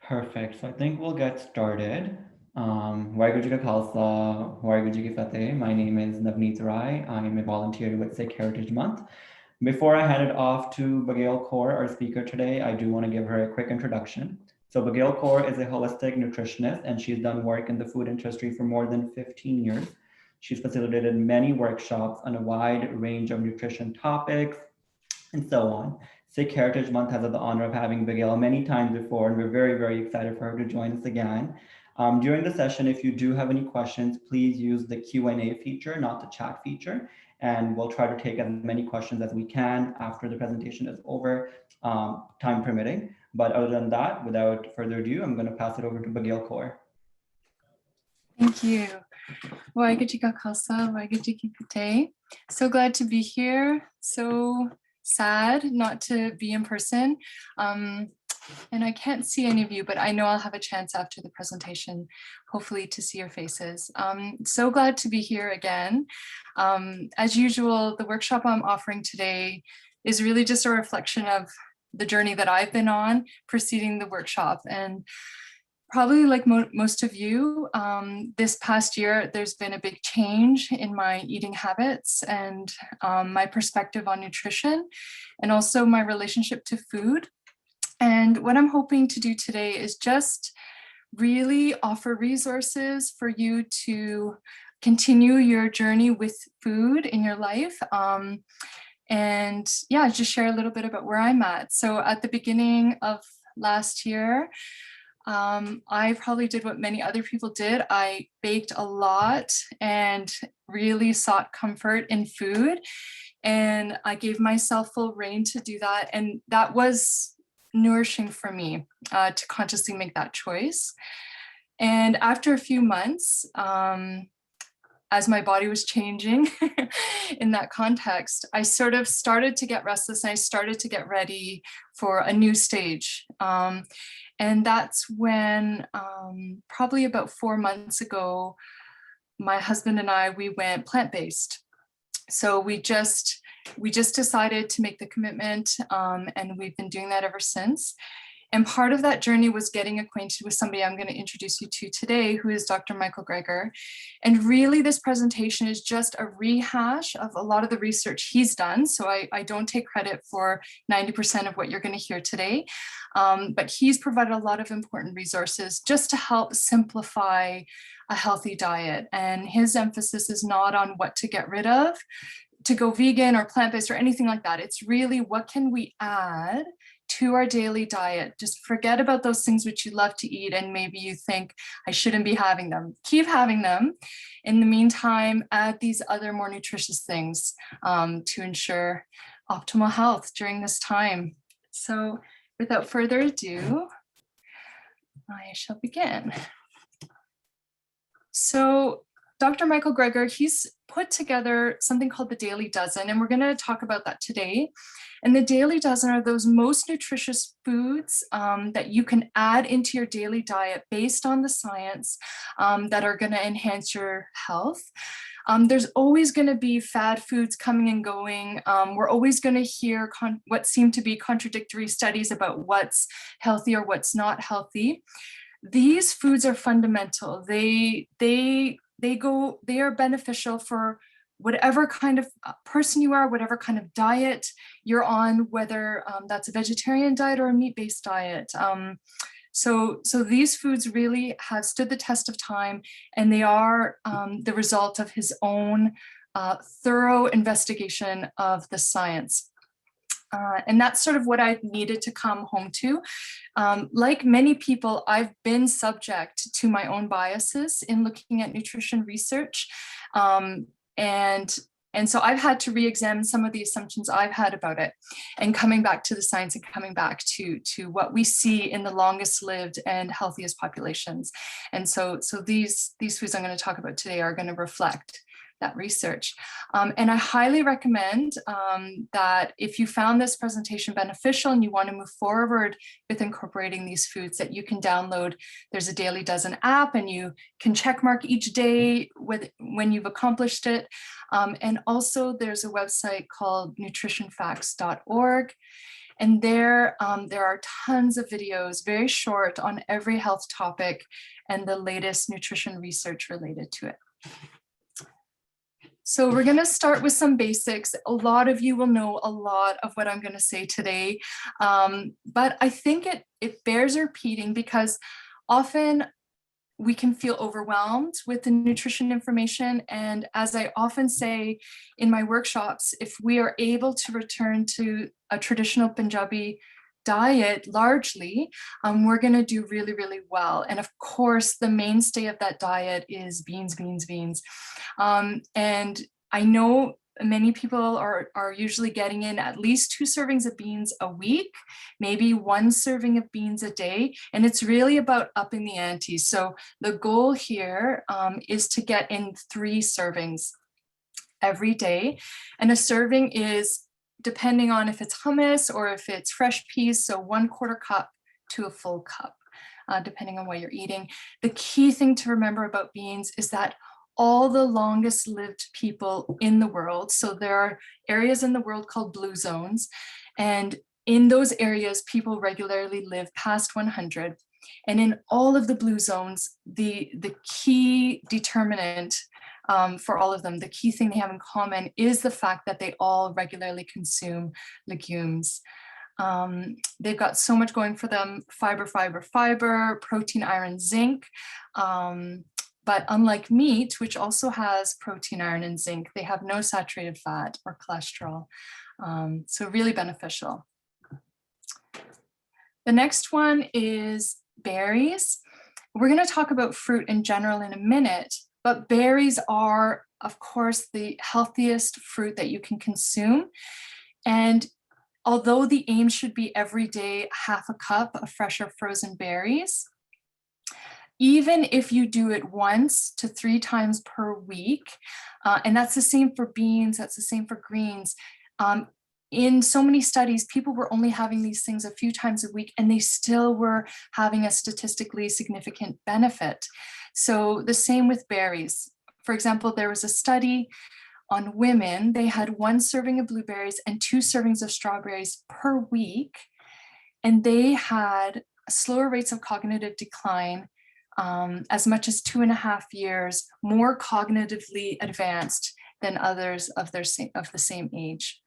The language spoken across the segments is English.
Perfect. So I think we'll get started. Waheguru Ji Ka Khalsa, Waheguru Ji Ki Fateh. My name is Navneet Rai. I am a volunteer with Sikh Heritage Month. Before I hand it off to Baghael Kaur, our speaker today, I do want to give her a quick introduction. So Baghael Kaur is a holistic nutritionist, and she's done work in the food industry for more than 15 years. She's facilitated many workshops on a wide range of nutrition topics, and so on. Sikh Heritage Month has had the honor of having Baghael many times before, and we're very, very excited for her to join us again. During the session, if you do have any questions, please use the Q&A feature, not the chat feature, and we'll try to take as many questions as we can after the presentation is over, time permitting. But other than that, without further ado, I'm going to pass it over to Baghael Kaur. Thank you. Waheguru Ji Ka Khalsa, Waheguru Ji Ki Fateh. So glad to be here. So sad not to be in person. And I can't see any of you, but I know I'll have a chance after the presentation, hopefully to see your faces. So glad to be here again. As usual, the workshop I'm offering today is really just a reflection of the journey that I've been on preceding the workshop. And probably like most of you, this past year, there's been a big change in my eating habits and my perspective on nutrition, and also my relationship to food. And what I'm hoping to do today is just really offer resources for you to continue your journey with food in your life. And yeah, just share a little bit about where I'm at. So at the beginning of last year, I probably did what many other people did. I baked a lot and really sought comfort in food. And I gave myself full rein to do that. And that was nourishing for me to consciously make that choice. And after a few months, as my body was changing in that context, I sort of started to get restless and I started to get ready for a new stage. And that's when probably about 4 months ago, my husband and we went plant-based. So we just decided to make the commitment, and we've been doing that ever since. And part of that journey was getting acquainted with somebody I'm going to introduce you to today, who is Dr. Michael Greger. And really this presentation is just a rehash of a lot of the research he's done. So I don't take credit for 90% of what you're going to hear today. But he's provided a lot of important resources just to help simplify a healthy diet. And his emphasis is not on what to get rid of, to go vegan or plant-based or anything like that. It's really what can we add to our daily diet. Just forget about those things which you love to eat and maybe you think I shouldn't be having them. Keep having them. In the meantime, add these other more nutritious things to ensure optimal health during this time. So without further ado, I shall begin. So Dr. Michael Greger, he's put together something called the Daily Dozen, and we're going to talk about that today. And the Daily Dozen are those most nutritious foods that you can add into your daily diet based on the science that are going to enhance your health. There's always going to be fad foods coming and going. We're always going to hear what seem to be contradictory studies about what's healthy or what's not healthy. These foods are fundamental. They are beneficial for whatever kind of person you are, whatever kind of diet you're on, whether that's a vegetarian diet or a meat-based diet. So these foods really have stood the test of time, and they are the result of his own thorough investigation of the science. And that's sort of what I needed to come home to. Like many people, I've been subject to my own biases in looking at nutrition research. And so I've had to re-examine some of the assumptions I've had about it, and coming back to the science and coming back to what we see in the longest lived and healthiest populations. And so these foods I'm going to talk about today are going to reflect that research. And I highly recommend that if you found this presentation beneficial and you want to move forward with incorporating these foods, that you can download. There's a Daily Dozen app, and you can check mark each day when you've accomplished it. And also there's a website called nutritionfacts.org. And there are tons of videos, very short, on every health topic and the latest nutrition research related to it. So we're going to start with some basics. A lot of you will know a lot of what I'm going to say today, but I think it bears repeating because often we can feel overwhelmed with the nutrition information. And as I often say in my workshops, if we are able to return to a traditional Punjabi diet largely, we're going to do really, really well. And of course, the mainstay of that diet is beans, beans, beans. And I know many people are usually getting in at least 2 servings of beans a week, maybe 1 serving of beans a day, and it's really about upping the ante. So the goal here is to get in 3 servings every day, and a serving is, depending on if it's hummus or if it's fresh peas, so 1/4 cup to a full cup, depending on what you're eating. The key thing to remember about beans is that all the longest lived people in the world, so there are areas in the world called blue zones, and in those areas, people regularly live past 100. And in all of the blue zones, the key determinant for all of them, the key thing they have in common is the fact that they all regularly consume legumes. They've got so much going for them: fiber, fiber, fiber, protein, iron, zinc. But unlike meat, which also has protein, iron, and zinc, they have no saturated fat or cholesterol. So really beneficial. The next one is berries. We're going to talk about fruit in general in a minute, but berries are, of course, the healthiest fruit that you can consume. And although the aim should be every day 1/2 cup of fresh or frozen berries, even if you do it 1 to 3 times per week, and that's the same for beans, that's the same for greens. In so many studies, people were only having these things a few times a week, and they still were having a statistically significant benefit. So the same with berries. For example, there was a study on women. They had 1 serving of blueberries and 2 servings of strawberries per week, and they had slower rates of cognitive decline, as much as 2.5 years more cognitively advanced than others of the same age.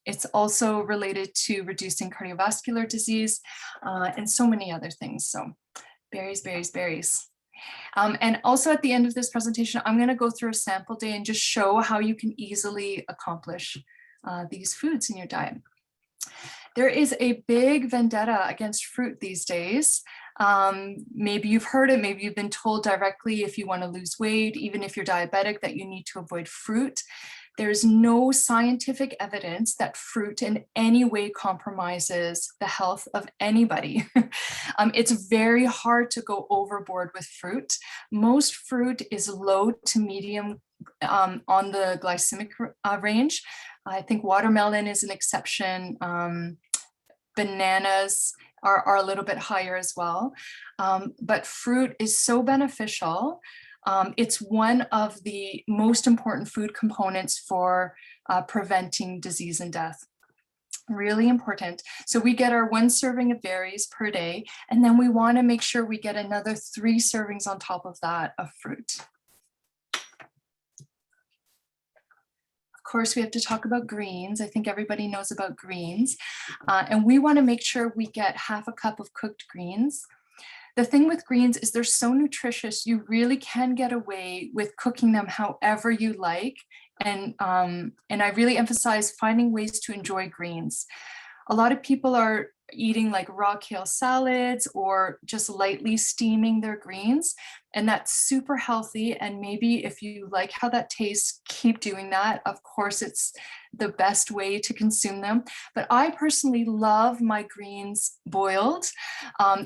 It's also related to reducing cardiovascular disease and so many other things. So berries, berries, berries. And also at the end of this presentation, I'm going to go through a sample day and just show how you can easily accomplish these foods in your diet. There is a big vendetta against fruit these days. Maybe you've heard it, maybe you've been told directly, if you want to lose weight, even if you're diabetic, that you need to avoid fruit. There's no scientific evidence that fruit in any way compromises the health of anybody. It's very hard to go overboard with fruit. Most fruit is low to medium on the glycemic range. I think watermelon is an exception. Bananas are a little bit higher as well. But fruit is so beneficial. It's one of the most important food components for preventing disease and death. Really important. So we get our 1 serving of berries per day, and then we want to make sure we get another 3 servings on top of that of fruit. Of course, we have to talk about greens. I think everybody knows about greens. And we want to make sure we get 1/2 cup of cooked greens. The thing with greens is they're so nutritious, you really can get away with cooking them however you like. And I really emphasize finding ways to enjoy greens. A lot of people are eating like raw kale salads or just lightly steaming their greens, and that's super healthy. And maybe if you like how that tastes, keep doing that. Of course, it's the best way to consume them. But I personally love my greens boiled.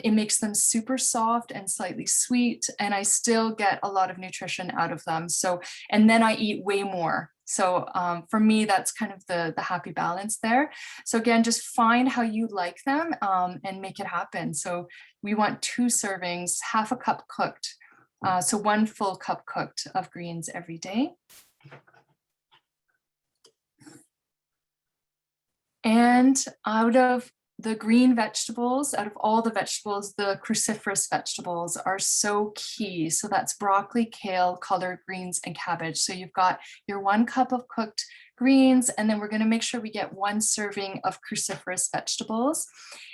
It makes them super soft and slightly sweet, and I still get a lot of nutrition out of them. So, and then I eat way more. So for me, that's kind of the happy balance there. So again, just find how you like them and make it happen. So we want 2 servings, 1/2 cup cooked. So 1 full cup cooked of greens every day. And out of the green vegetables, out of all the vegetables, the cruciferous vegetables are so key. So that's broccoli, kale, collard greens, and cabbage. So you've got your 1 cup of cooked greens, and then we're going to make sure we get 1 serving of cruciferous vegetables.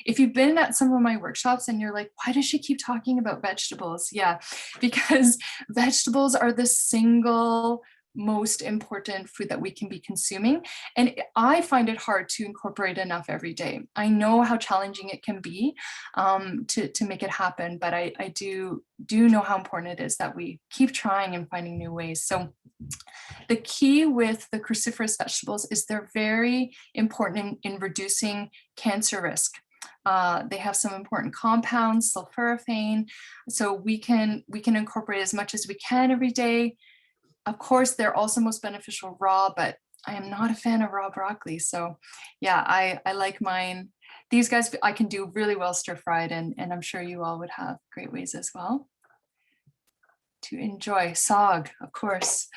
If you've been at some of my workshops and you're like, why does she keep talking about vegetables? Yeah, because vegetables are the single most important food that we can be consuming. And I find it hard to incorporate enough every day. I know how challenging it can be to make it happen, but I do know how important it is that we keep trying and finding new ways. So the key with the cruciferous vegetables is they're very important in reducing cancer risk. They have some important compounds, sulforaphane, so we can incorporate as much as we can every day. Of course, they're also most beneficial raw, but I am not a fan of raw broccoli. So yeah, I like mine. These guys I can do really well stir fried, and I'm sure you all would have great ways as well to enjoy. Sog, of course.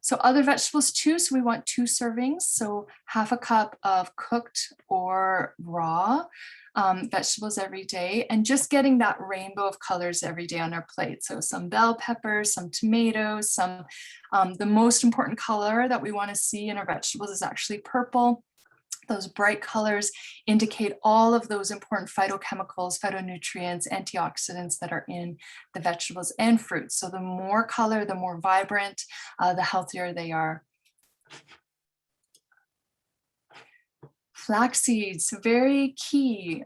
So other vegetables too. So we want 2 servings. So 1/2 cup of cooked or raw vegetables every day, and just getting that rainbow of colors every day on our plate. So some bell peppers, some tomatoes, some, the most important color that we want to see in our vegetables is actually purple. Those bright colors indicate all of those important phytochemicals, phytonutrients, antioxidants that are in the vegetables and fruits. So the more color, the more vibrant, the healthier they are. Flax seeds, very key.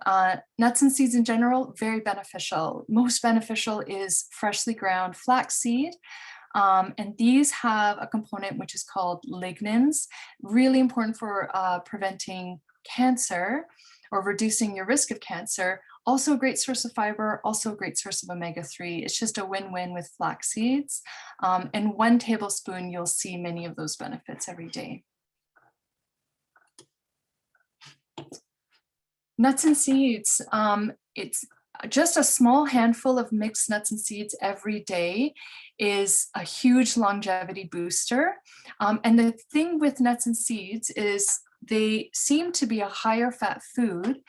Nuts and seeds in general, very beneficial. Most beneficial is freshly ground flax seed. And these have a component which is called lignans, really important for preventing cancer or reducing your risk of cancer. Also a great source of fiber, also a great source of omega-3. It's just a win-win with flax seeds. And 1 tablespoon, you'll see many of those benefits every day. Nuts and seeds, it's just a small handful of mixed nuts and seeds every day is a huge longevity booster. And the thing with nuts and seeds is they seem to be a higher fat food,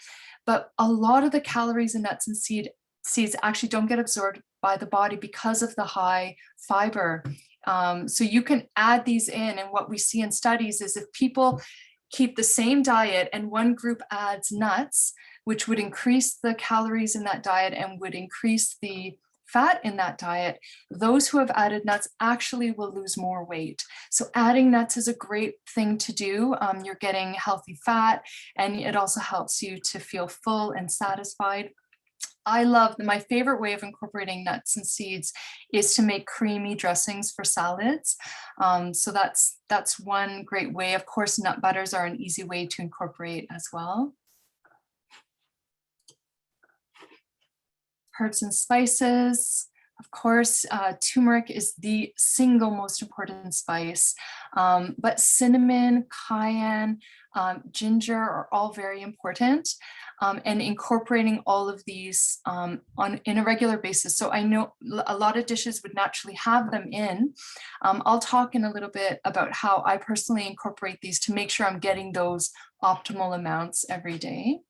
but a lot of the calories in nuts and seeds actually don't get absorbed by the body because of the high fiber. So you can add these in, and what we see in studies is if people keep the same diet and one group adds nuts, which would increase the calories in that diet and would increase the fat in that diet, those who have added nuts actually will lose more weight. So adding nuts is a great thing to do. You're getting healthy fat, and it also helps you to feel full and satisfied. I love, my favorite way of incorporating nuts and seeds is to make creamy dressings for salads. So that's one great way. Of course, nut butters are an easy way to incorporate as well. Herbs and spices. Of course, turmeric is the single most important spice, but cinnamon, cayenne, ginger are all very important, and incorporating all of these in a regular basis. So I know a lot of dishes would naturally have them in. I'll talk in a little bit about how I personally incorporate these to make sure I'm getting those optimal amounts every day.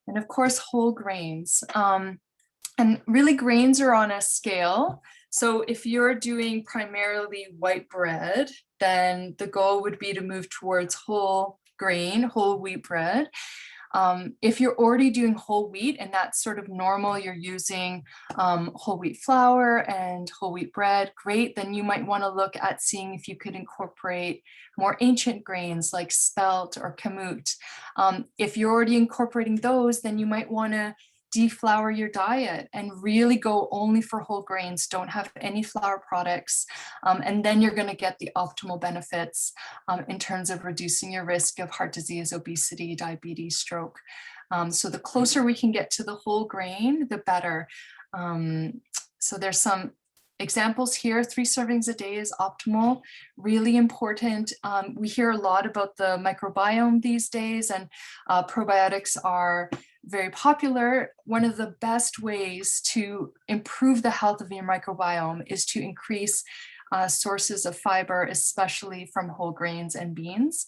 And of course, whole grains. And really grains are on a scale. So if you're doing primarily white bread, then the goal would be to move towards whole grain, whole wheat bread. If you're already doing whole wheat and that's sort of normal, you're using whole wheat flour and whole wheat bread, great. Then you might want to look at seeing if you could incorporate more ancient grains like spelt or kamut. If you're already incorporating those, then you might want to deflour your diet and really go only for whole grains, don't have any flour products, and then you're going to get the optimal benefits in terms of reducing your risk of heart disease, obesity, diabetes, stroke. So the closer we can get to the whole grain, the better. So there's some examples here. 3 servings a day is optimal, really important. We hear a lot about the microbiome these days, and probiotics are very popular. One of the best ways to improve the health of your microbiome is to increase sources of fiber, especially from whole grains and beans.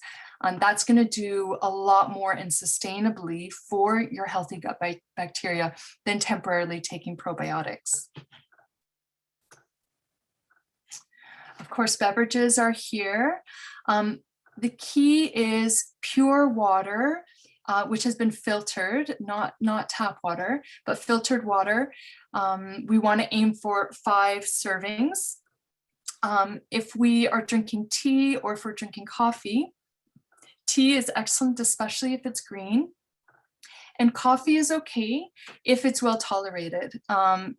That's going to do a lot more and sustainably for your healthy gut bacteria than temporarily taking probiotics. Of course, beverages are here. The key is pure water, which has been filtered, not tap water, but filtered water. We want to aim for 5 servings. If we are drinking tea or if we're drinking coffee, tea is excellent, especially if it's green. And coffee is okay if it's well tolerated.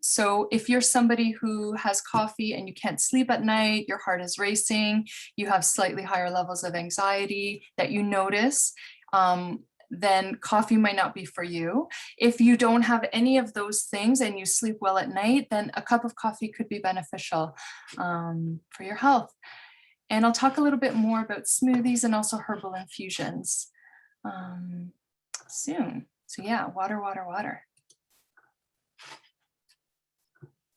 So if you're somebody who has coffee and you can't sleep at night, your heart is racing, you have slightly higher levels of anxiety that you notice, then coffee might not be for you. If you don't have any of those things and you sleep well at night, then a cup of coffee could be beneficial for your health. And I'll talk a little bit more about smoothies and also herbal infusions soon. So yeah, water, water, water.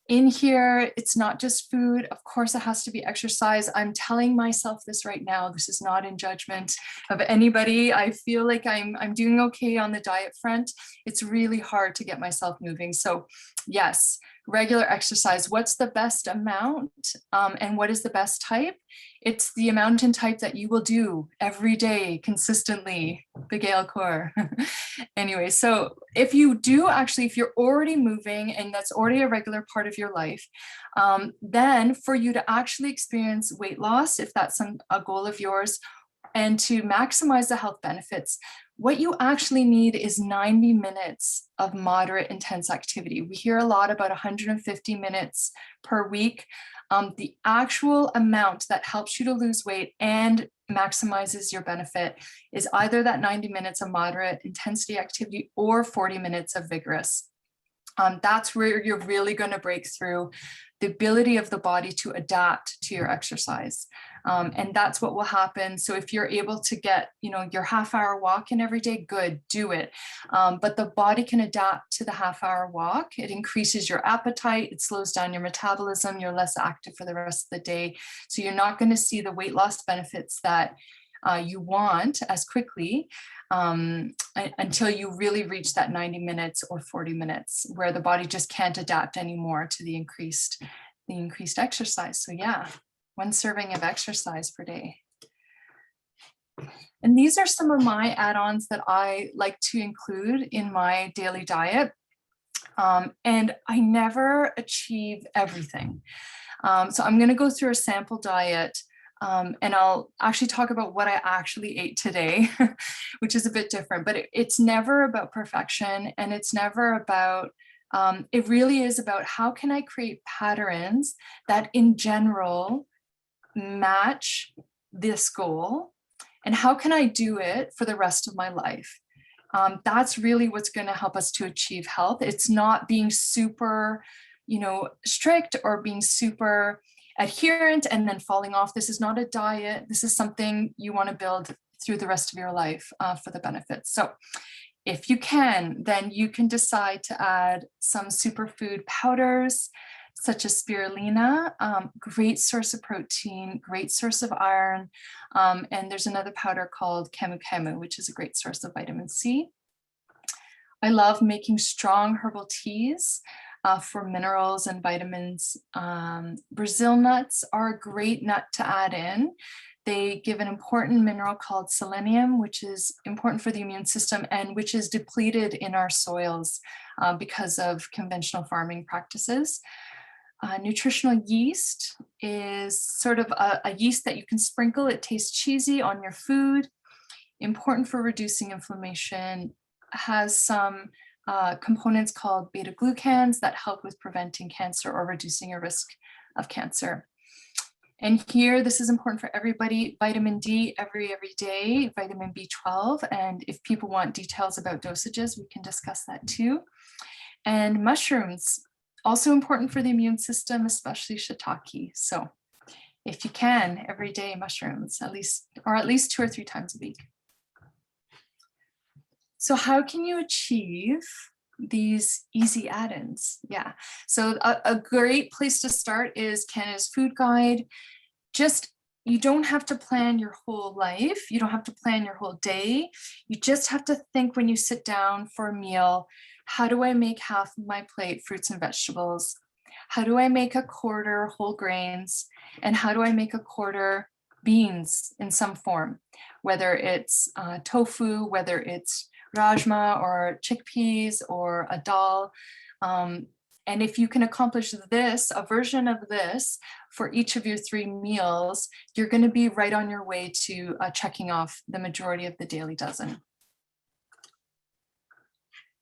In here, it's not just food. Of course, it has to be exercise. I'm telling myself this right now. This is not in judgment of anybody. I feel like I'm doing okay on the diet front. It's really hard to get myself moving. So yes, regular exercise. What's the best amount and what is the best type? It's the amount and type that you will do every day consistently. Baghael Kaur. Anyway, so if you do actually, if you're already moving and that's already a regular part of your life, then for you to actually experience weight loss, if that's a goal of yours, and to maximize the health benefits, what you actually need is 90 minutes of moderate intense activity. We hear a lot about 150 minutes per week. The actual amount that helps you to lose weight and maximizes your benefit is either that 90 minutes of moderate intensity activity or 40 minutes of vigorous. That's where you're really going to break through the ability of the body to adapt to your exercise. And that's what will happen. So if you're able to get, your half-hour walk in every day, good, do it. But the body can adapt to the half-hour walk. It increases your appetite, it slows down your metabolism, you're less active for the rest of the day. So you're not going to see the weight loss benefits that you want as quickly until you really reach that 90 minutes or 40 minutes where the body just can't adapt anymore to the increased exercise. So yeah, 1 serving of exercise per day. And these are some of my add-ons that I like to include in my daily diet. And I never achieve everything. So I'm going to go through a sample diet. And I'll actually talk about what I actually ate today, which is a bit different, but it's never about perfection. And it's never about, it really is about how can I create patterns that in general match this goal, and how can I do it for the rest of my life? That's really what's going to help us to achieve health. It's not being super, strict or being super adherent and then falling off. This is not a diet. This is something you want to build through the rest of your life for the benefits. So if you can, then you can decide to add some superfood powders, such as spirulina, great source of protein, great source of iron. And there's another powder called kemu kemu, which is a great source of vitamin C. I love making strong herbal teas for minerals and vitamins. Brazil nuts are a great nut to add in. They give an important mineral called selenium, which is important for the immune system and which is depleted in our soils because of conventional farming practices. Nutritional yeast is sort of a yeast that you can sprinkle. It tastes cheesy on your food. Important for reducing inflammation. Has some components called beta glucans that help with preventing cancer or reducing your risk of cancer. And here, this is important for everybody. Vitamin D every day, vitamin B12. And if people want details about dosages, we can discuss that too. And mushrooms, also important for the immune system, especially shiitake. So if you can, every day mushrooms, at least 2 or 3 times a week. So how can you achieve these easy add-ins. Yeah, so a great place to start is Canada's Food Guide. Just, you don't have to plan your whole life. You don't have to plan your whole day. You just have to think when you sit down for a meal, how do I make half of my plate fruits and vegetables? How do I make a quarter whole grains? And how do I make a quarter beans in some form? Whether it's tofu, whether it's rajma or chickpeas or a dal. And if you can accomplish this, a version of this for each of your 3 meals, you're going to be right on your way to checking off the majority of the daily dozen.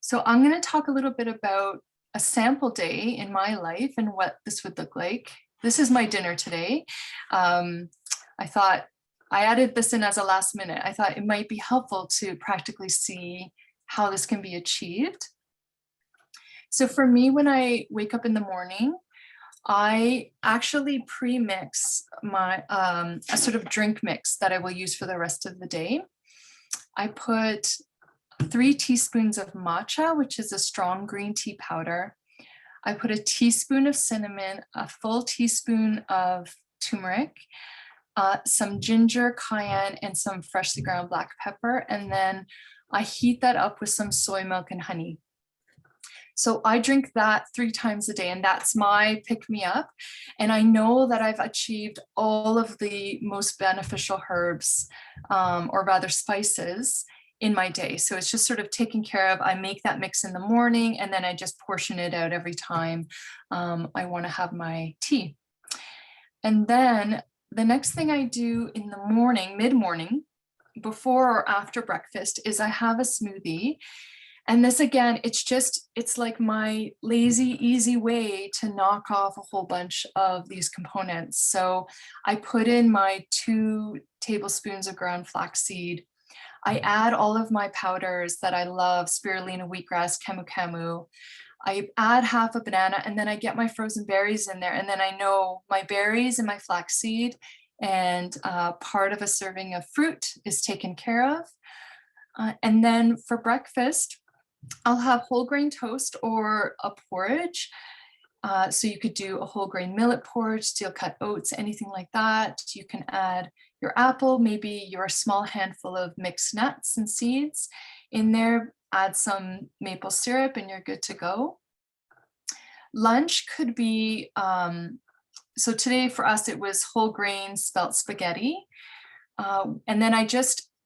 So I'm going to talk a little bit about a sample day in my life and what this would look like. This is my dinner today. I thought I added this in as a last minute. I thought it might be helpful to practically see how this can be achieved. So for me, when I wake up in the morning, I actually pre-mix my a sort of drink mix that I will use for the rest of the day. I put 3 teaspoons of matcha, which is a strong green tea powder. I put a teaspoon of cinnamon, a full teaspoon of turmeric, some ginger, cayenne, and some freshly ground black pepper. And then I heat that up with some soy milk and honey. So I drink that 3 times a day, and that's my pick-me-up. And I know that I've achieved all of the most beneficial herbs, or rather spices, in my day. So it's just sort of taken care of. I make that mix in the morning, and then I just portion it out every time I want to have my tea. And then the next thing I do in the morning, mid-morning, before or after breakfast, is I have a smoothie. And this, again, it's like my lazy, easy way to knock off a whole bunch of these components. So I put in my 2 tablespoons of ground flaxseed. I add all of my powders that I love, spirulina, wheatgrass, camu camu. I add half a banana, and then I get my frozen berries in there. And then I know my berries and my flaxseed and part of a serving of fruit is taken care of. And then for breakfast, I'll have whole grain toast or a porridge. So you could do a whole grain millet porridge, steel cut oats, anything like that. You can add your apple, maybe your small handful of mixed nuts and seeds in there, add some maple syrup, and you're good to go. Lunch could be, so today for us, it was whole grain spelt spaghetti. And then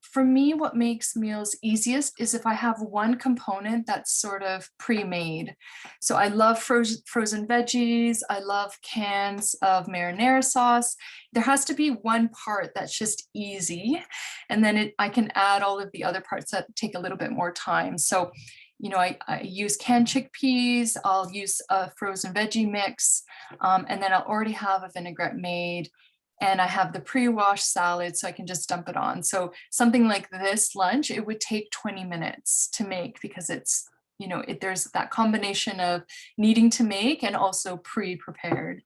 for me, what makes meals easiest is if I have one component that's sort of pre-made. So I love frozen veggies. I love cans of marinara sauce. There has to be one part that's just easy. And then I can add all of the other parts that take a little bit more time. So, you know, I use canned chickpeas. I'll use a frozen veggie mix. And then I'll already have a vinaigrette made. And I have the pre-washed salad, so I can just dump it on. So something like this lunch, it would take 20 minutes to make, because it's, you know, there's that combination of needing to make and also pre-prepared.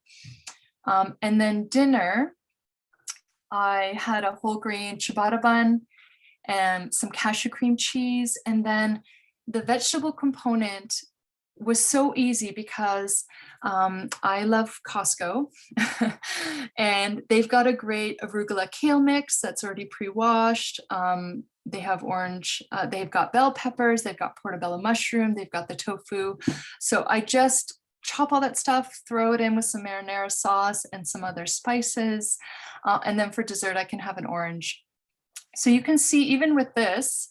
And then dinner, I had a whole grain ciabatta bun and some cashew cream cheese. And then the vegetable component was so easy because I love Costco and they've got a great arugula kale mix that's already pre-washed. They have they've got bell peppers, they've got portobello mushroom, they've got the tofu. So I just chop all that stuff, throw it in with some marinara sauce and some other spices. And then for dessert, I can have an orange. So you can see, even with this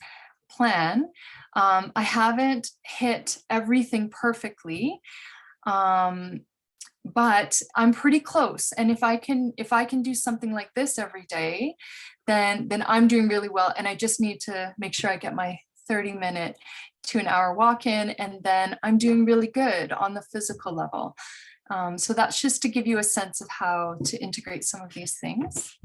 plan, I haven't hit everything perfectly, but I'm pretty close. And if I can do something like this every day, then I'm doing really well. And I just need to make sure I get my 30-minute to an hour walk in, and then I'm doing really good on the physical level. So that's just to give you a sense of how to integrate some of these things.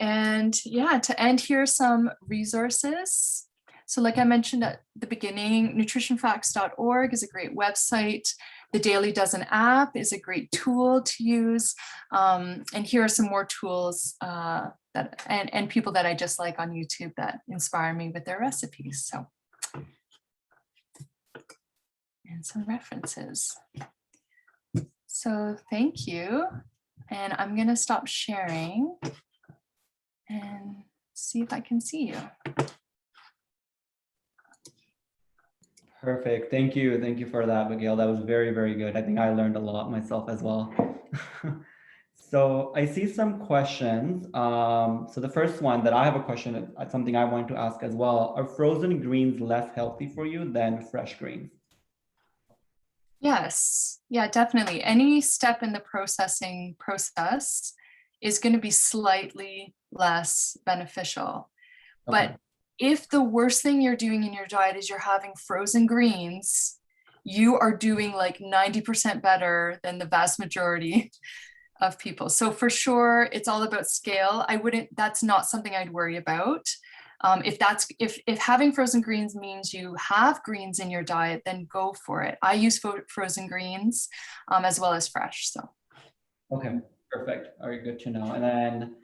And yeah, to end, here are some resources. So like I mentioned at the beginning, nutritionfacts.org is a great website. The Daily Dozen app is a great tool to use. And here are some more tools and people that I just like on YouTube that inspire me with their recipes. So, and some references. So thank you. And I'm gonna stop sharing and see if I can see you. Perfect. Thank you. Thank you for that, Baghael. That was very, very good. I think I learned a lot myself as well. So I see some questions. So the first one that I have a question, something I want to ask as well. Are frozen greens less healthy for you than fresh greens? Yes, yeah, definitely. Any step in the processing process is going to be slightly less beneficial. Okay. But if the worst thing you're doing in your diet is you're having frozen greens, you are doing like 90% better than the vast majority of people. So for sure, it's all about scale. That's not something I'd worry about. If having frozen greens means you have greens in your diet, then go for it. I use frozen greens as well as fresh. So. Okay, perfect. All right, good to know. And then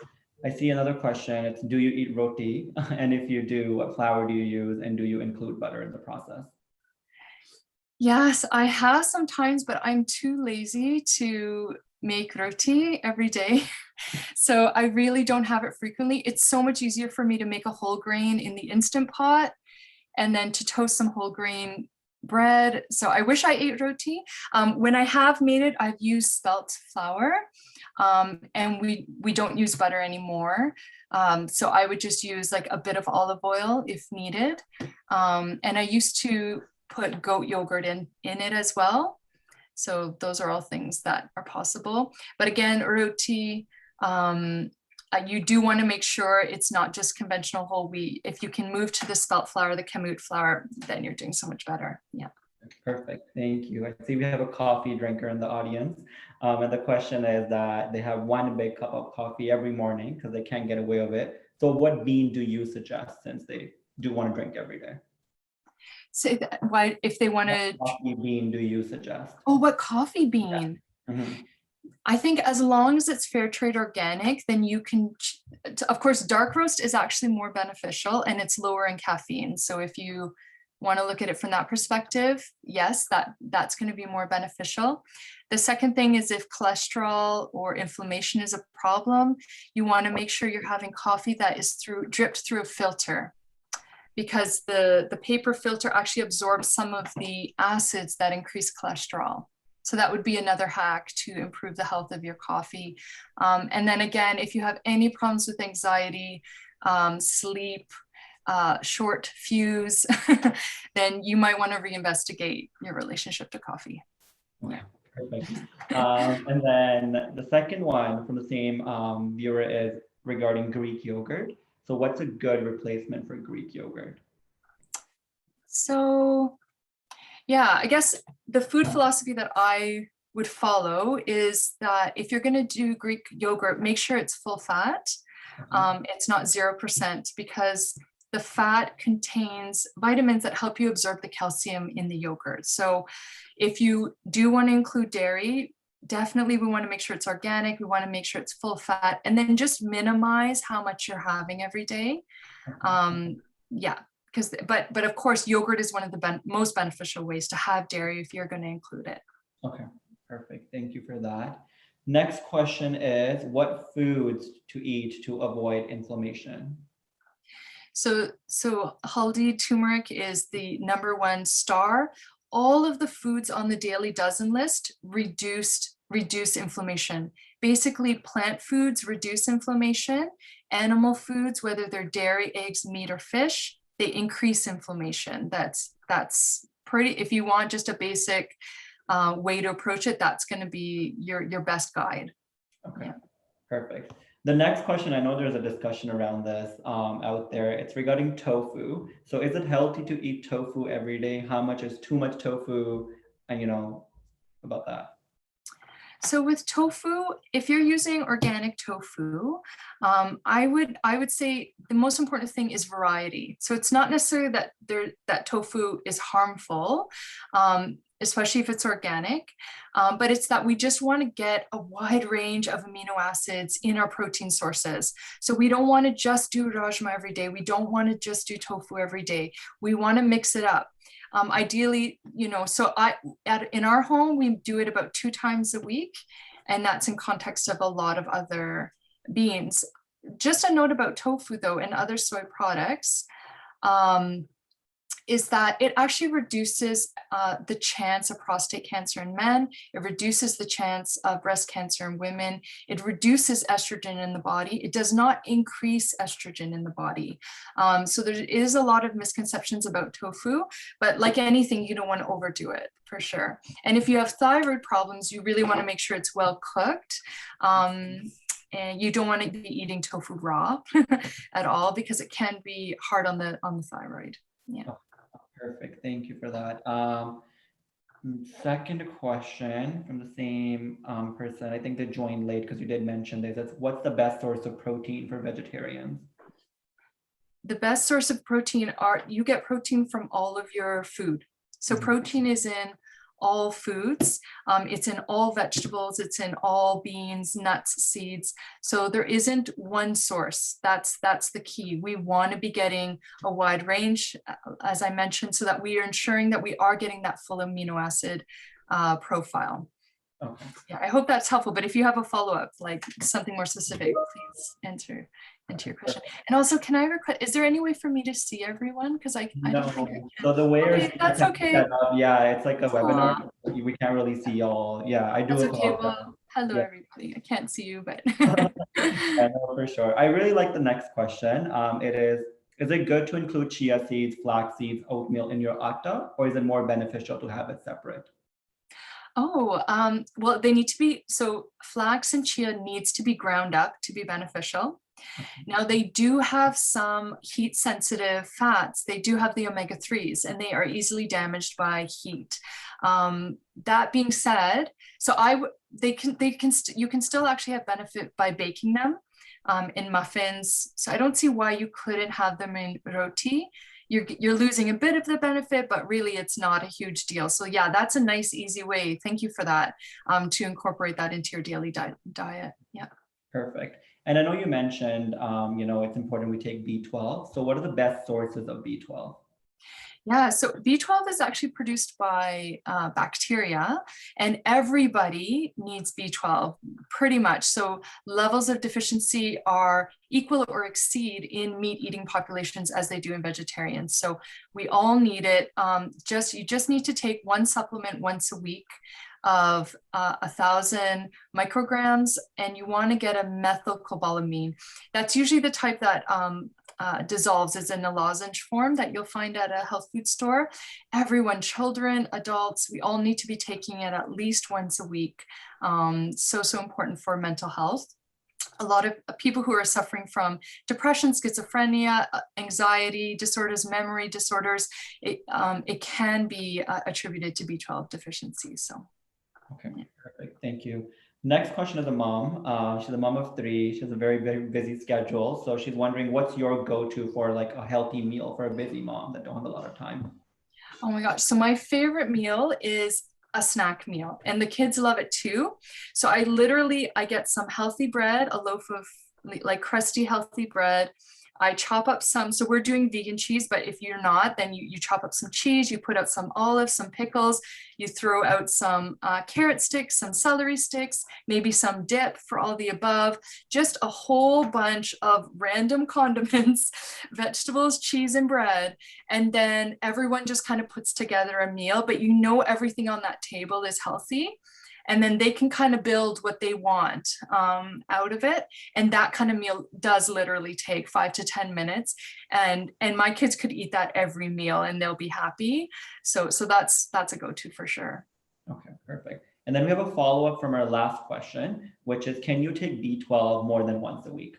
I see another question. It's, do you eat roti? And if you do, what flour do you use? And do you include butter in the process? Yes, I have sometimes, but I'm too lazy to make roti every day. So I really don't have it frequently. It's so much easier for me to make a whole grain in the Instant Pot and then to toast some whole grain bread. So I wish I ate roti. When I have made it, I've used spelt flour, and we don't use butter anymore. So I would just use like a bit of olive oil if needed. And I used to put goat yogurt in it as well. So those are all things that are possible. But again, roti, you do want to make sure it's not just conventional whole wheat. If you can move to the spelt flour, the kamut flour, then you're doing so much better. Yeah. Perfect. Thank you. I see we have a coffee drinker in the audience. And the question is that they have one big cup of coffee every morning because they can't get away with it. So what bean do you suggest since they do want to drink every day? Say that, why, if they want to. What coffee bean do you suggest? Oh, what coffee bean? Yeah. Mm-hmm. I think as long as it's fair trade organic, then you can, of course, dark roast is actually more beneficial and it's lower in caffeine. So if you want to look at it from that perspective, yes, that's going to be more beneficial. The second thing is if cholesterol or inflammation is a problem, you want to make sure you're having coffee that is dripped through a filter, because the paper filter actually absorbs some of the acids that increase cholesterol. So that would be another hack to improve the health of your coffee. And then again, if you have any problems with anxiety, sleep, short fuse, then you might want to reinvestigate your relationship to coffee. Yeah. Perfect. And then the second one from the same viewer is regarding Greek yogurt. So what's a good replacement for Greek yogurt? So yeah, I guess the food philosophy that I would follow is that if you're going to do Greek yogurt, make sure it's full fat. It's not 0%, because the fat contains vitamins that help you absorb the calcium in the yogurt. So if you do want to include dairy, definitely we want to make sure it's organic. We want to make sure it's full fat, and then just minimize how much you're having every day. Yeah. But of course, yogurt is one of the most beneficial ways to have dairy if you're going to include it. Okay, perfect. Thank you for that. Next question is, what foods to eat to avoid inflammation? So haldi, turmeric is the #1 star. All of the foods on the daily dozen list reduce inflammation. Basically, plant foods reduce inflammation. Animal foods, whether they're dairy, eggs, meat, or fish, they increase inflammation. That's pretty, if you want just a basic way to approach it, that's going to be your best guide. Okay, yeah. Perfect. The next question, I know there's a discussion around this out there. It's regarding tofu. So is it healthy to eat tofu every day? How much is too much tofu? And about that. So with tofu, if you're using organic tofu, I would say the most important thing is variety. So it's not necessarily that that tofu is harmful, especially if it's organic, but it's that we just want to get a wide range of amino acids in our protein sources. So we don't want to just do rajma every day. We don't want to just do tofu every day. We want to mix it up. Ideally, so in our home, we do it about 2 times a week, and that's in context of a lot of other beans. Just a note about tofu though, and other soy products, is that it actually reduces the chance of prostate cancer in men. It reduces the chance of breast cancer in women. It reduces estrogen in the body. It does not increase estrogen in the body. So there is a lot of misconceptions about tofu, but like anything, you don't want to overdo it for sure. And if you have thyroid problems, you really want to make sure it's well cooked. And you don't want to be eating tofu raw at all, because it can be hard on the thyroid. Yeah. Perfect. Thank you for that. Second question from the same person. I think they joined late because you did mention this. That's what's the best source of protein for vegetarians? The best source of protein you get protein from all of your food. So protein is in all foods. It's in all vegetables. It's in all beans, nuts, seeds. So there isn't one source. That's the key. We want to be getting a wide range, as I mentioned, so that we are ensuring that we are getting that full amino acid profile. Okay. Yeah, I hope that's helpful. But if you have a follow-up, like something more specific, please enter into your question. And also, can I request, is there any way for me to see everyone? Because I No. don't think I can. So the way Okay, that's okay. Yeah, it's like a webinar. We can't really see y'all. Yeah, I do That's okay. apologize. Well, hello Yeah. everybody. I can't see you, but I know for sure. I really like the next question. Is it good to include chia seeds, flax seeds, oatmeal in your Octa, or is it more beneficial to have it separate? Well, they need to be, so flax and chia needs to be ground up to be beneficial. Now they do have some heat sensitive fats. They do have the omega-3s, and they are easily damaged by heat. That being said, so you can still actually have benefit by baking them in muffins. So I don't see why you couldn't have them in roti. You're losing a bit of the benefit, but really it's not a huge deal. So yeah, that's a nice, easy way. Thank you for that, to incorporate that into your daily diet. Yeah. Perfect. And I know you mentioned, it's important we take B12. So what are the best sources of B12? Yeah, so B12 is actually produced by bacteria, and everybody needs B12 pretty much. So levels of deficiency are equal or exceed in meat eating populations as they do in vegetarians. So we all need it. You just need to take one supplement once a week of 1,000 micrograms, and you want to get a methylcobalamin. That's usually the type that dissolves as in a lozenge form that you'll find at a health food store. Everyone, children, adults, we all need to be taking it at least once a week. So important for mental health. A lot of people who are suffering from depression, schizophrenia, anxiety disorders, memory disorders, it can be attributed to B12 deficiency. So. Okay, perfect. Thank you. Next question is a mom. She's a mom of 3. She has a very, very busy schedule. So she's wondering, what's your go-to for like a healthy meal for a busy mom that don't have a lot of time? Oh my gosh. So my favorite meal is a snack meal, and the kids love it too. So I get some healthy bread, a loaf of like crusty, healthy bread. I chop up some, so we're doing vegan cheese, but if you're not, then you chop up some cheese, you put out some olives, some pickles, you throw out some carrot sticks, some celery sticks, maybe some dip for all the above, just a whole bunch of random condiments, vegetables, cheese, and bread. And then everyone just kind of puts together a meal, but everything on that table is healthy. And then they can kind of build what they want out of it. And that kind of meal does literally take 5 to 10 minutes. And my kids could eat that every meal and they'll be happy. So that's a go-to for sure. Okay, perfect. And then we have a follow-up from our last question, which is, can you take B12 more than once a week?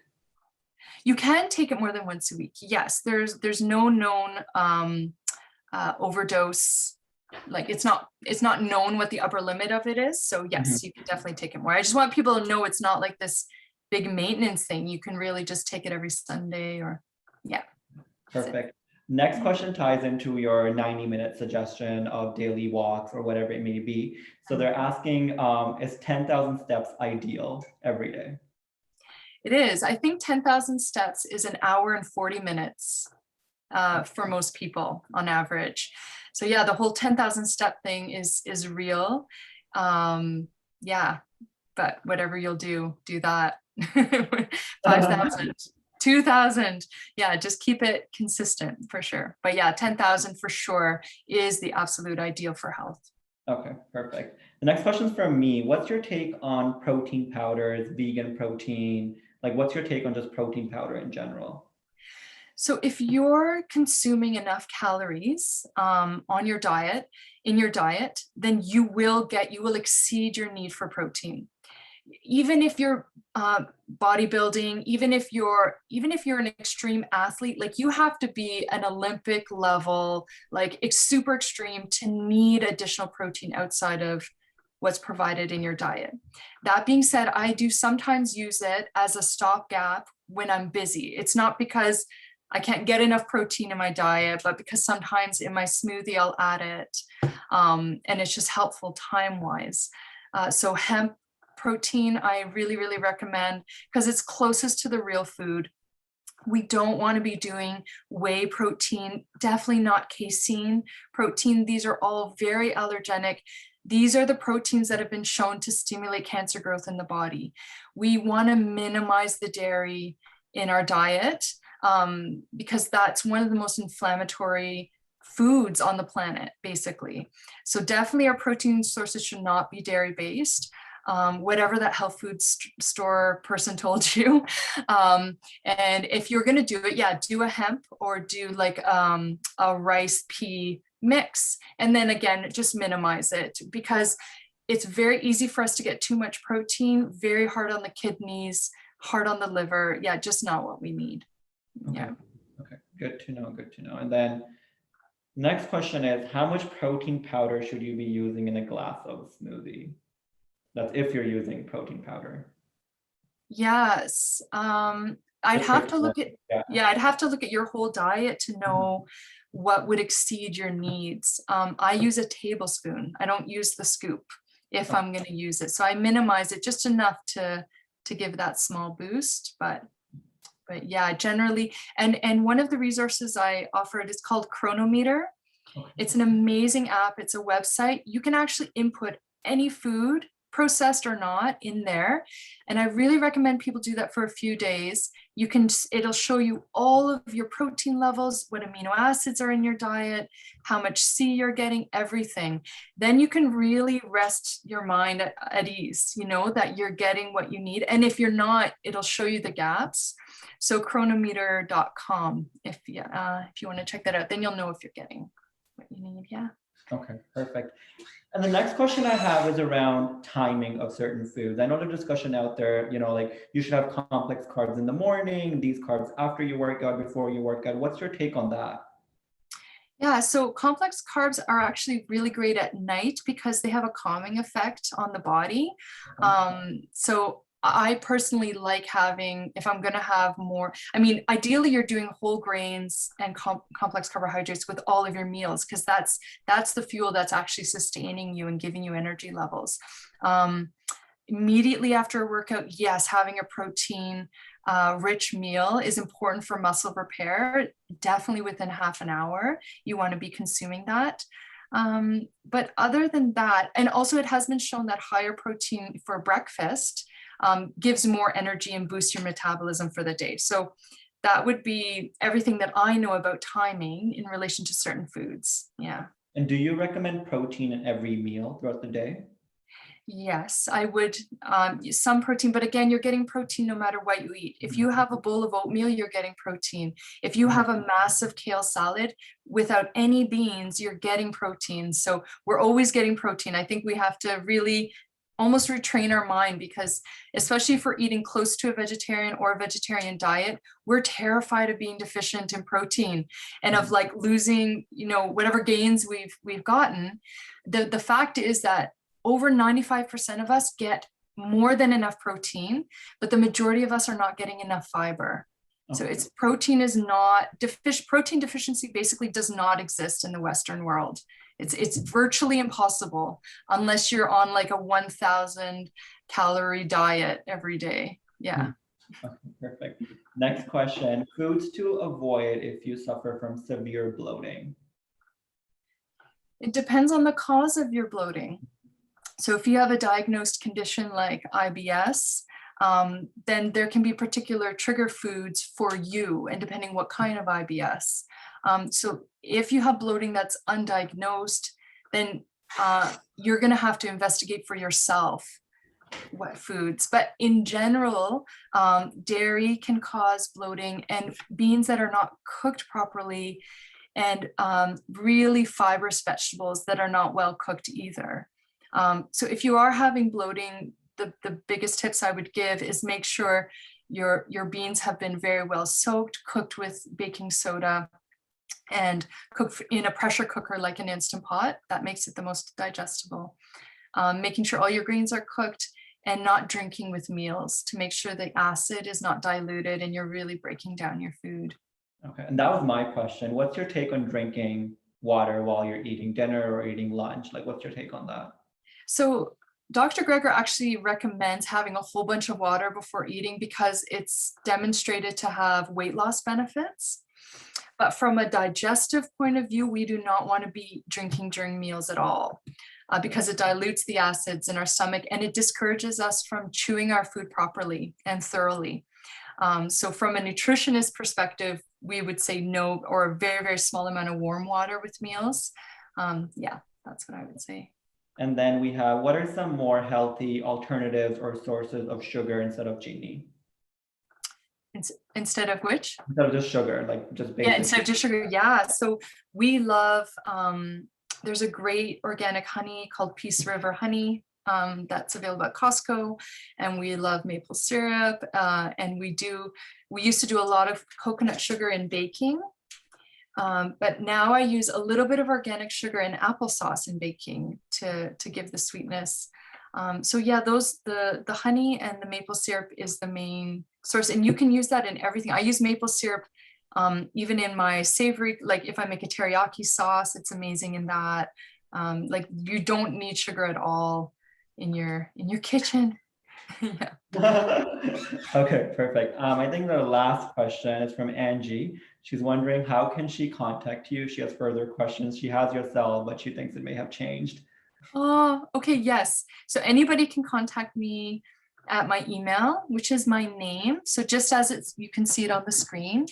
You can take it more than once a week. Yes, there's no known overdose like it's not known what the upper limit of it is. So yes, you can definitely take it more. I just want people to know it's not like this big maintenance thing. You can really just take it every Sunday or yeah. Perfect. Next question ties into your 90-minute suggestion of daily walks or whatever it may be. So they're asking, is 10,000 steps ideal every day? It is. I think 10,000 steps is an hour and 40 minutes for most people on average. So yeah, the whole 10,000 step thing is real. Yeah, but whatever you'll do that. 5,000. 2,000. Yeah, just keep it consistent for sure. But yeah, 10,000 for sure is the absolute ideal for health. Okay, perfect. The next question is from me. What's your take on protein powders, vegan protein? Like, what's your take on just protein powder in general? So if you're consuming enough calories on your diet, in your diet, then you will exceed your need for protein. Even if you're bodybuilding, even if you're an extreme athlete, like you have to be an Olympic level, like it's super extreme to need additional protein outside of what's provided in your diet. That being said, I do sometimes use it as a stopgap when I'm busy. It's not because I can't get enough protein in my diet, but because sometimes in my smoothie I'll add it, and it's just helpful time-wise. So hemp protein, I really, really recommend because it's closest to the real food. We don't want to be doing whey protein, definitely not casein protein. These are all very allergenic. These are the proteins that have been shown to stimulate cancer growth in the body. We want to minimize the dairy in our diet because that's one of the most inflammatory foods on the planet, basically. So definitely our protein sources should not be dairy based. Whatever that health food store person told you. And if you're going to do it, yeah, do a hemp or do like a rice pea mix. And then again, just minimize it because it's very easy for us to get too much protein, very hard on the kidneys, hard on the liver. Yeah, just not what we need. Okay. Yeah. Okay, good to know, good to know. And then next question is, how much protein powder should you be using in a glass of smoothie? That's if you're using protein powder. Yes. I'd have to look at, I'd have to look at your whole diet to know what would exceed your needs. I use a tablespoon. I don't use the scoop if I'm going to use it. So I minimize it just enough to give that small boost, but yeah, generally, and one of the resources I offered is called Chronometer. It's an amazing app. It's a website. You can actually input any food, processed or not, in there. And I really recommend people do that for a few days. It'll show you all of your protein levels, what amino acids are in your diet, how much C you're getting, everything. Then you can really rest your mind at ease, you know, that you're getting what you need. And if you're not, it'll show you the gaps. So chronometer.com, if you want to check that out, then you'll know if you're getting what you need. Yeah. Okay, perfect. And the next question I have is around timing of certain foods. I know the discussion out there, you know, like you should have complex carbs in the morning, these carbs after you work out, before you work out. What's your take on that? Yeah, so complex carbs are actually really great at night because they have a calming effect on the body. So I personally like having, if I'm going to have more, I mean, ideally you're doing whole grains and complex carbohydrates with all of your meals because that's the fuel that's actually sustaining you and giving you energy levels. Immediately after a workout, yes, having a protein rich meal is important for muscle repair. Definitely within half an hour, you want to be consuming that. But other than that, and also it has been shown that higher protein for breakfast gives more energy and boosts your metabolism for the day. So that would be everything that I know about timing in relation to certain foods. Yeah. And do you recommend protein in every meal throughout the day? Yes, I would. Some protein, but again, you're getting protein no matter what you eat. If you have a bowl of oatmeal, you're getting protein. If you have a massive kale salad without any beans, you're getting protein. So we're always getting protein. I think we have to really almost retrain our mind, because especially if we're eating close to a vegetarian or a vegetarian diet, we're terrified of being deficient in protein and of like losing, you know, whatever gains we've gotten. The fact is that over 95% of us get more than enough protein, but the majority of us are not getting enough fiber. So it's protein is not protein deficiency basically does not exist in the Western world. It's virtually impossible unless you're on like a 1,000 calorie diet every day. Yeah. Okay, perfect. Next question, foods to avoid if you suffer from severe bloating. It depends on the cause of your bloating. So if you have a diagnosed condition like IBS, then there can be particular trigger foods for you, and depending what kind of IBS. So if you have bloating that's undiagnosed, then you're going to have to investigate for yourself what foods. But in general, dairy can cause bloating, and beans that are not cooked properly, and really fibrous vegetables that are not well cooked either. So if you are having bloating, the biggest tips I would give is make sure your beans have been very well soaked, cooked with baking soda, and cooked in a pressure cooker like an Instant Pot. That makes it the most digestible. Making sure all your grains are cooked, and not drinking with meals to make sure the acid is not diluted and you're really breaking down your food. Okay, and that was my question. What's your take on drinking water while you're eating dinner or eating lunch? Like, what's your take on that? So Dr. Greger actually recommends having a whole bunch of water before eating because it's demonstrated to have weight loss benefits. But from a digestive point of view, we do not want to be drinking during meals at all because it dilutes the acids in our stomach and it discourages us from chewing our food properly and thoroughly. So from a nutritionist perspective, we would say no, or a very, very small amount of warm water with meals. Yeah, that's what I would say. And then we have, what are some more healthy alternatives or sources of sugar instead of chini? Instead of which? Instead of just sugar, like just basic. Yeah, instead of just sugar, yeah. So we love, there's a great organic honey called Peace River honey that's available at Costco, and we love maple syrup. And we used to do a lot of coconut sugar in baking. But now I use a little bit of organic sugar and applesauce in baking to give the sweetness. So yeah, the honey and the maple syrup is the main source, and you can use that in everything. I use maple syrup even in my savory, like if I make a teriyaki sauce, it's amazing in that. Like you don't need sugar at all in your kitchen. Yeah. Okay, perfect. I think the last question is from Angie. She's wondering, how can she contact you? She has further questions. She has your cell, but she thinks it may have changed. Oh, okay, yes. So anybody can contact me at my email, which is my name. So just as it's, you can see it on the screen,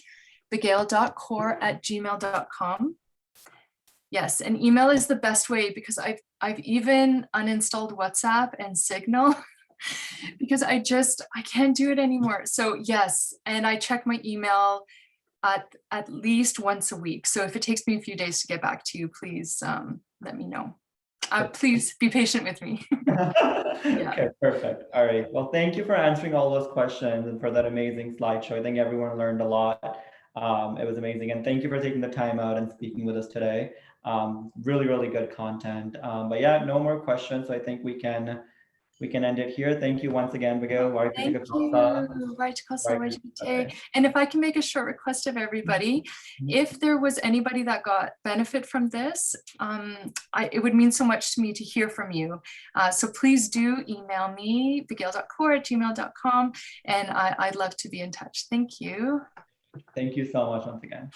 baghael.kaur@gmail.com. Yes, and email is the best way because I've even uninstalled WhatsApp and Signal because I can't do it anymore. So yes, and I check my email at least once a week. So if it takes me a few days to get back to you, please let me know. Please be patient with me. Yeah. Okay, perfect. All right. Well, thank you for answering all those questions and for that amazing slideshow. I think everyone learned a lot. It was amazing. And thank you for taking the time out and speaking with us today. Really, really good content. But yeah, no more questions. So I think we can end it here. Thank you once again, Baghael. Thank you. And if I can make a short request of everybody, if there was anybody that got benefit from this, it would mean so much to me to hear from you. So please do email me, baghael.kaur@gmail.com, and I'd love to be in touch. Thank you. Thank you so much once again.